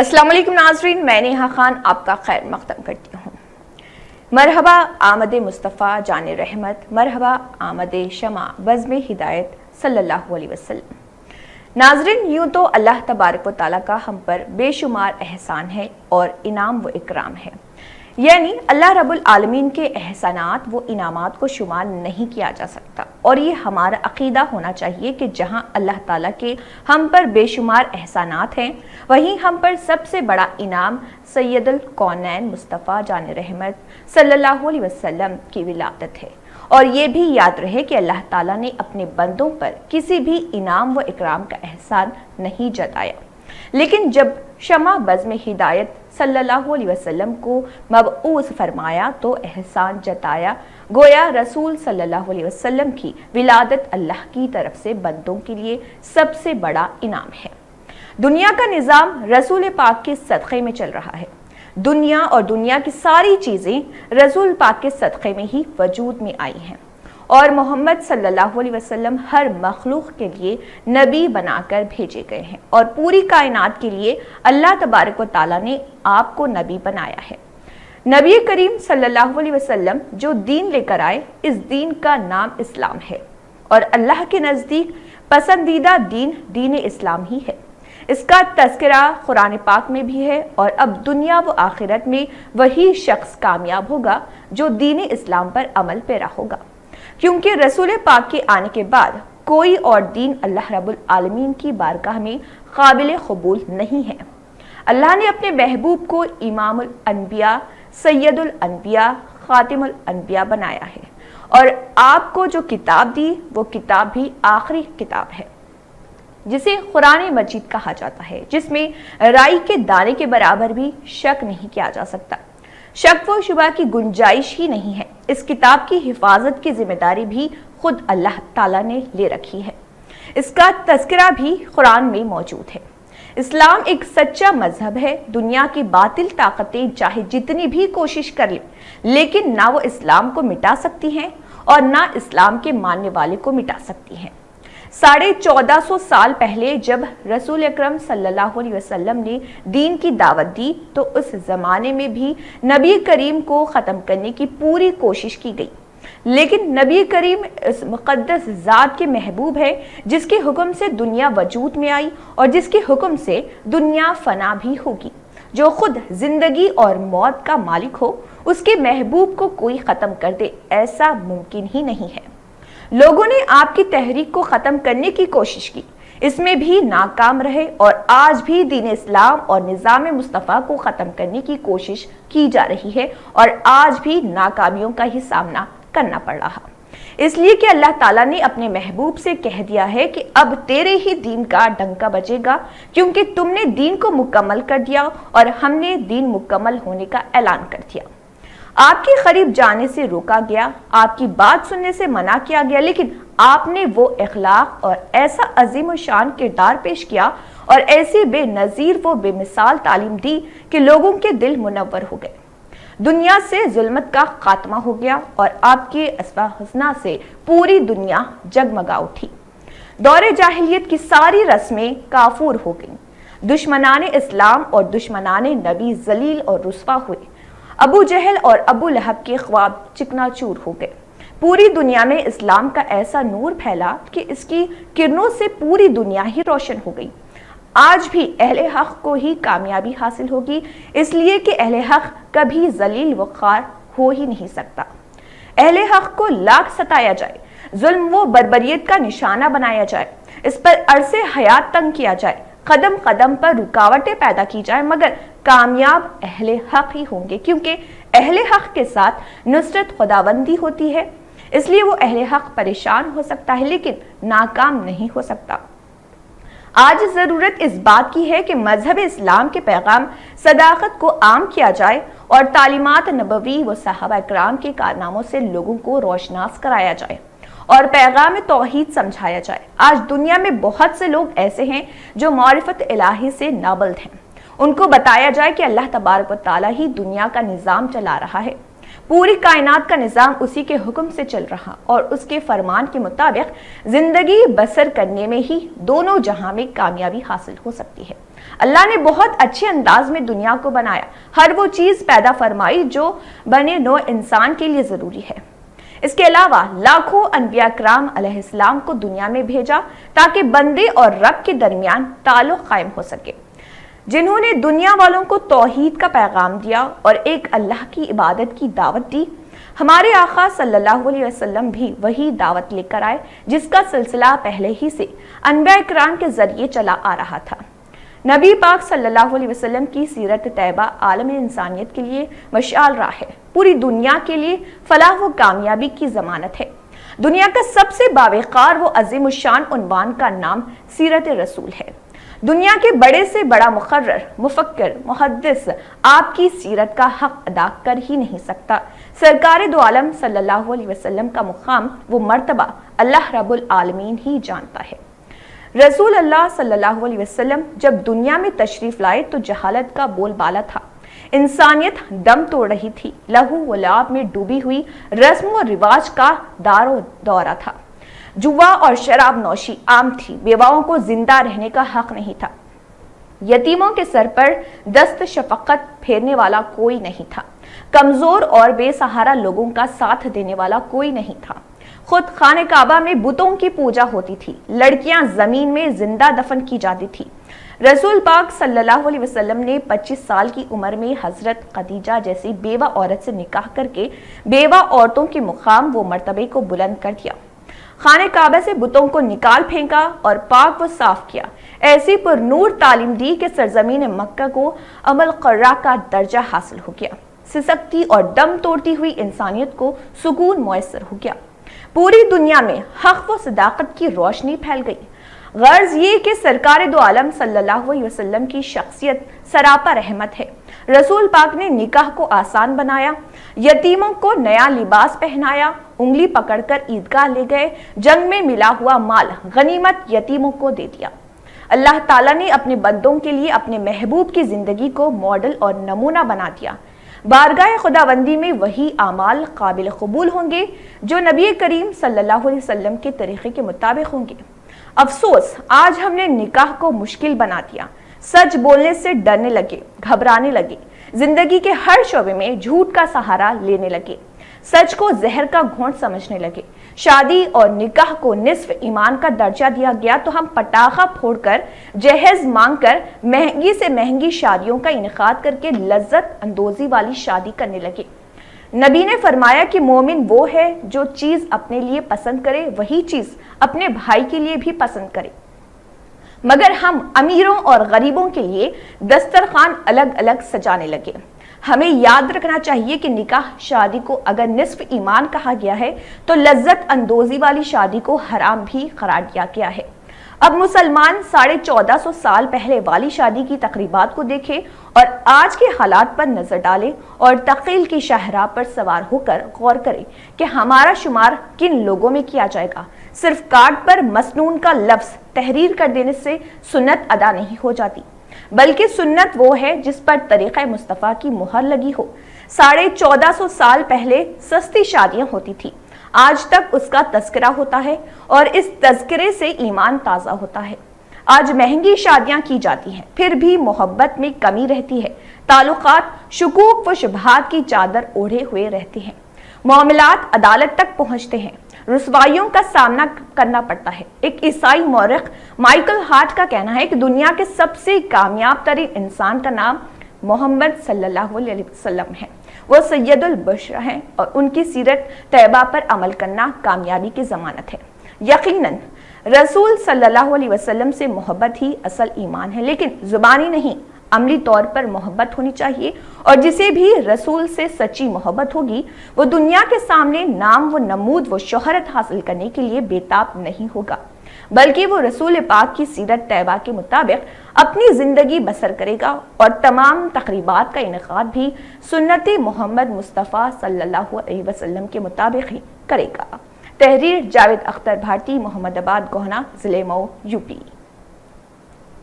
السلام علیکم ناظرین، میں نیہا خان آپ کا خیر مقدم کرتی ہوں۔ مرحبا آمد مصطفیٰ جان رحمت، مرحبا آمد شمع بزم ہدایت صلی اللہ علیہ وسلم۔ ناظرین، یوں تو اللہ تبارک و تعالیٰ کا ہم پر بے شمار احسان ہے اور انعام و اکرام ہے، یعنی اللہ رب العالمین کے احسانات و انعامات کو شمار نہیں کیا جا سکتا، اور یہ ہمارا عقیدہ ہونا چاہیے کہ جہاں اللہ تعالیٰ کے ہم پر بے شمار احسانات ہیں، وہیں ہم پر سب سے بڑا انعام سید الکونین مصطفیٰ جان رحمت صلی اللہ علیہ وسلم کی ولادت ہے۔ اور یہ بھی یاد رہے کہ اللہ تعالیٰ نے اپنے بندوں پر کسی بھی انعام و اکرام کا احسان نہیں جتایا، لیکن جب شمع بزم ہدایت صلی اللہ علیہ وسلم کو مبعوث فرمایا تو احسان جتایا، گویا رسول صلی اللہ علیہ وسلم کی ولادت اللہ کی طرف سے بندوں کے لیے سب سے بڑا انعام ہے۔ دنیا کا نظام رسول پاک کے صدقے میں چل رہا ہے۔ دنیا اور دنیا کی ساری چیزیں رسول پاک کے صدقے میں ہی وجود میں آئی ہیں، اور محمد صلی اللہ علیہ وسلم ہر مخلوق کے لیے نبی بنا کر بھیجے گئے ہیں، اور پوری کائنات کے لیے اللہ تبارک و تعالیٰ نے آپ کو نبی بنایا ہے۔ نبی کریم صلی اللہ علیہ وسلم جو دین لے کر آئے، اس دین کا نام اسلام ہے، اور اللہ کے نزدیک پسندیدہ دین دین اسلام ہی ہے۔ اس کا تذکرہ قرآن پاک میں بھی ہے، اور اب دنیا و آخرت میں وہی شخص کامیاب ہوگا جو دین اسلام پر عمل پیرا ہوگا، کیونکہ رسول پاک کے آنے کے بعد کوئی اور دین اللہ رب العالمین کی بارگاہ میں قابل قبول نہیں ہے۔ اللہ نے اپنے محبوب کو امام الانبیاء، سید الانبیاء، خاتم الانبیاء بنایا ہے، اور آپ کو جو کتاب دی وہ کتاب بھی آخری کتاب ہے، جسے قرآن مجید کہا جاتا ہے، جس میں رائی کے دانے کے برابر بھی شک نہیں کیا جا سکتا، شک و شبہ کی گنجائش ہی نہیں ہے۔ اس کتاب کی حفاظت کی ذمہ داری بھی خود اللہ تعالیٰ نے لے رکھی ہے۔ اس کا تذکرہ بھی قرآن میں موجود ہے۔ اسلام ایک سچا مذہب ہے۔ دنیا کی باطل طاقتیں چاہے جتنی بھی کوشش کر لیں، لیکن نہ وہ اسلام کو مٹا سکتی ہیں اور نہ اسلام کے ماننے والے کو مٹا سکتی ہیں۔ 1450 سال پہلے جب رسول اکرم صلی اللہ علیہ وسلم نے دین کی دعوت دی تو اس زمانے میں بھی نبی کریم کو ختم کرنے کی پوری کوشش کی گئی، لیکن نبی کریم اس مقدس ذات کے محبوب ہے جس کے حکم سے دنیا وجود میں آئی اور جس کے حکم سے دنیا فنا بھی ہوگی۔ جو خود زندگی اور موت کا مالک ہو، اس کے محبوب کو کوئی ختم کر دے، ایسا ممکن ہی نہیں ہے۔ لوگوں نے آپ کی تحریک کو ختم کرنے کی کوشش کی، اس میں بھی ناکام رہے، اور آج بھی دین اسلام اور نظام مصطفیٰ کو ختم کرنے کی کوشش کی جا رہی ہے، اور آج بھی ناکامیوں کا ہی سامنا کرنا پڑ رہا، اس لیے کہ اللہ تعالیٰ نے اپنے محبوب سے کہہ دیا ہے کہ اب تیرے ہی دین کا ڈنکا بجے گا، کیونکہ تم نے دین کو مکمل کر دیا اور ہم نے دین مکمل ہونے کا اعلان کر دیا۔ آپ کے قریب جانے سے روکا گیا، آپ کی بات سننے سے منع کیا گیا، لیکن آپ نے وہ اخلاق اور ایسا عظیم و شان کردار پیش کیا اور ایسی بے نظیر و بے مثال تعلیم دی کہ لوگوں کے دل منور ہو گئے۔ دنیا سے ظلمت کا خاتمہ ہو گیا اور آپ کے اسوہ حسنہ سے پوری دنیا جگمگا اٹھی۔ دور جاہلیت کی ساری رسمیں کافور ہو گئیں، دشمنان اسلام اور دشمنان نبی ذلیل اور رسوا ہوئے، ابو جہل اور ابو لہب کے خواب چکنا چور ہو گئے۔ پوری دنیا میں اسلام کا ایسا نور پھیلا کہ اس کی کرنوں سے پوری دنیا ہی روشن ہو گئی۔ آج بھی اہل حق کو ہی کامیابی حاصل ہوگی، اس لیے کہ اہل حق کبھی ذلیل و خوار ہو ہی نہیں سکتا۔ اہل حق کو لاکھ ستایا جائے، ظلم و بربریت کا نشانہ بنایا جائے، اس پر عرصے حیات تنگ کیا جائے، قدم قدم پر رکاوٹیں پیدا کی جائیں، مگر کامیاب اہل حق ہی ہوں گے، کیونکہ اہل حق کے ساتھ نصرت خداوندی ہوتی ہے، اس لیے وہ اہل حق پریشان ہو سکتا ہے لیکن ناکام نہیں ہو سکتا۔ آج ضرورت اس بات کی ہے کہ مذہب اسلام کے پیغام صداقت کو عام کیا جائے اور تعلیمات نبوی و صحابہ کرام کے کارناموں سے لوگوں کو روشناس کرایا جائے اور پیغام توحید سمجھایا جائے۔ آج دنیا میں بہت سے لوگ ایسے ہیں جو معرفت الہی سے نابلد ہیں، ان کو بتایا جائے کہ اللہ تبارک و تعالیٰ ہی دنیا کا نظام چلا رہا ہے، پوری کائنات کا نظام اسی کے حکم سے چل رہا اور اس کے فرمان کے مطابق زندگی بسر کرنے میں ہی دونوں جہاں میں کامیابی حاصل ہو سکتی ہے۔ اللہ نے بہت اچھے انداز میں دنیا کو بنایا، ہر وہ چیز پیدا فرمائی جو بنے نوع انسان کے لیے ضروری ہے۔ اس کے علاوہ لاکھوں انبیاء کرام علیہ السلام کو دنیا میں بھیجا تاکہ بندے اور رب کے درمیان تعلق قائم ہو سکے، جنہوں نے دنیا والوں کو توحید کا پیغام دیا اور ایک اللہ کی عبادت کی دعوت دی۔ ہمارے آقا صلی اللہ علیہ وسلم بھی وہی دعوت لے کر آئے جس کا سلسلہ پہلے ہی سے انبیاء کرام کے ذریعے چلا آ رہا تھا۔ نبی پاک صلی اللہ علیہ وسلم کی سیرت طیبہ عالم انسانیت کے لیے مشعل راہ ہے، پوری دنیا کے لیے فلاح و کامیابی کی ضمانت ہے۔ دنیا کا سب سے باوقار و عظیم الشان عنوان کا نام سیرت رسول ہے۔ دنیا کے بڑے سے بڑا مقرر، مفکر، محدث آپ کی سیرت کا حق ادا کر ہی نہیں سکتا۔ سرکار دو عالم صلی اللہ علیہ وسلم کا مقام و مرتبہ اللہ رب العالمین ہی جانتا ہے۔ رسول اللہ صلی اللہ علیہ وسلم جب دنیا میں تشریف لائے تو جہالت کا بول بالا تھا، انسانیت دم توڑ رہی تھی، لہو و لعاب میں ڈوبی ہوئی رسم و رواج کا دار و دورہ تھا، جوا اور شراب نوشی عام تھی، بیواؤں کو زندہ رہنے کا حق نہیں تھا، یتیموں کے سر پر دست شفقت پھیرنے والا کوئی نہیں تھا، کمزور اور بے سہارا لوگوں کا ساتھ دینے والا کوئی نہیں تھا، خود خانہ کعبہ میں بتوں کی پوجا ہوتی تھی، لڑکیاں زمین میں زندہ دفن کی جاتی تھی۔ رسول پاک صلی اللہ علیہ وسلم نے 25 سال کی عمر میں حضرت خدیجہ جیسی بیوہ عورت سے نکاح کر کے بیوہ عورتوں کے مقام و مرتبے کو بلند کر دیا، خانہ کعبہ سے بتوں کو نکال پھینکا اور پاک و صاف کیا، ایسی پر نور تعلیم دی کہ سرزمین مکہ کو عمل قرہ کا درجہ حاصل ہو گیا، سسکتی اور دم توڑتی ہوئی انسانیت کو سکون میسر ہو گیا، پوری دنیا میں حق و صداقت کی روشنی پھیل گئی۔ غرض یہ کہ سرکار دو عالم صلی اللہ علیہ وسلم کی شخصیت سراپا رحمت ہے۔ رسول پاک نے نکاح کو آسان بنایا، یتیموں کو نیا لباس پہنایا، انگلی پکڑ کر عیدگاہ لے گئے، جنگ میں ملا ہوا مال غنیمت یتیموں کو دے دیا۔ اللہ تعالیٰ نے اپنے بندوں کے لیے اپنے محبوب کی زندگی کو ماڈل اور نمونہ بنا دیا۔ بارگاہ خداوندی میں وہی اعمال قابل قبول ہوں گے جو نبی کریم صلی اللہ علیہ وسلم کے طریقے کے مطابق ہوں گے۔ افسوس، آج ہم نے نکاح کو مشکل بنا دیا، سچ بولنے سے ڈرنے لگے، گھبرانے لگے، زندگی کے ہر شعبے میں جھوٹ کا سہارا لینے لگے، سچ کو زہر کا گھونٹ سمجھنے لگے۔ شادی اور نکاح کو نصف ایمان کا درجہ دیا گیا تو ہم پٹاخہ پھوڑ کر، جہیز مانگ کر، مہنگی سے مہنگی شادیوں کا انعقاد کر کے لذت اندوزی والی شادی کرنے لگے۔ نبی نے فرمایا کہ مومن وہ ہے جو چیز اپنے لیے پسند کرے وہی چیز اپنے بھائی کے لیے بھی پسند کرے، مگر ہم امیروں اور غریبوں کے لیے دسترخوان الگ الگ سجانے لگے۔ ہمیں یاد رکھنا چاہیے کہ نکاح شادی کو اگر نصف ایمان کہا گیا ہے تو لذت اندوزی والی شادی کو حرام بھی قرار دیا گیا ہے۔ اب مسلمان 1450 سال پہلے والی شادی کی تقریبات کو دیکھے اور آج کے حالات پر نظر ڈالے اور تقیل کی شاہراہ پر سوار ہو کر غور کرے کہ ہمارا شمار کن لوگوں میں کیا جائے گا۔ صرف کارڈ پر مسنون کا لفظ تحریر کر دینے سے سنت ادا نہیں ہو جاتی، بلکہ سنت وہ ہے جس پر طریقہ مصطفیٰ کی مہر لگی ہو۔ 1450 سال پہلے سستی شادیاں ہوتی تھی، آج تک اس کا تذکرہ ہوتا ہے اور اس تذکرے سے ایمان تازہ ہوتا ہے۔ آج مہنگی شادیاں کی جاتی ہیں، پھر بھی محبت میں کمی رہتی ہے، تعلقات شکوک و شبہات کی چادر اوڑھے ہوئے رہتے ہیں، معاملات عدالت تک پہنچتے ہیں، رسوائیوں کا سامنا کرنا پڑتا ہے۔ ایک عیسائی مورخ مائیکل ہارٹ کا کہنا ہے کہ دنیا کے سب سے کامیاب ترین انسان کا نام محمد صلی اللہ علیہ وسلم ہے، وہ سید البشر ہیں اور ان کی سیرت طیبہ پر عمل کرنا کامیابی کی ضمانت ہے۔ یقیناً رسول صلی اللہ علیہ وسلم سے محبت ہی اصل ایمان ہے، لیکن زبانی نہیں، عملی طور پر محبت ہونی چاہیے، اور جسے بھی رسول سے سچی محبت ہوگی وہ دنیا کے سامنے نام و نمود و شہرت حاصل کرنے کے لیے بےتاب نہیں ہوگا، بلکہ وہ رسول پاک کی سیرت طیبہ کے مطابق اپنی زندگی بسر کرے گا اور تمام تقریبات کا انعقاد بھی سنت محمد مصطفیٰ صلی اللہ علیہ وسلم کے مطابق ہی کرے گا۔ تحریر جاوید اختر بھارتی، محمد آباد، گوہنا، ضلع مئو، یو پی۔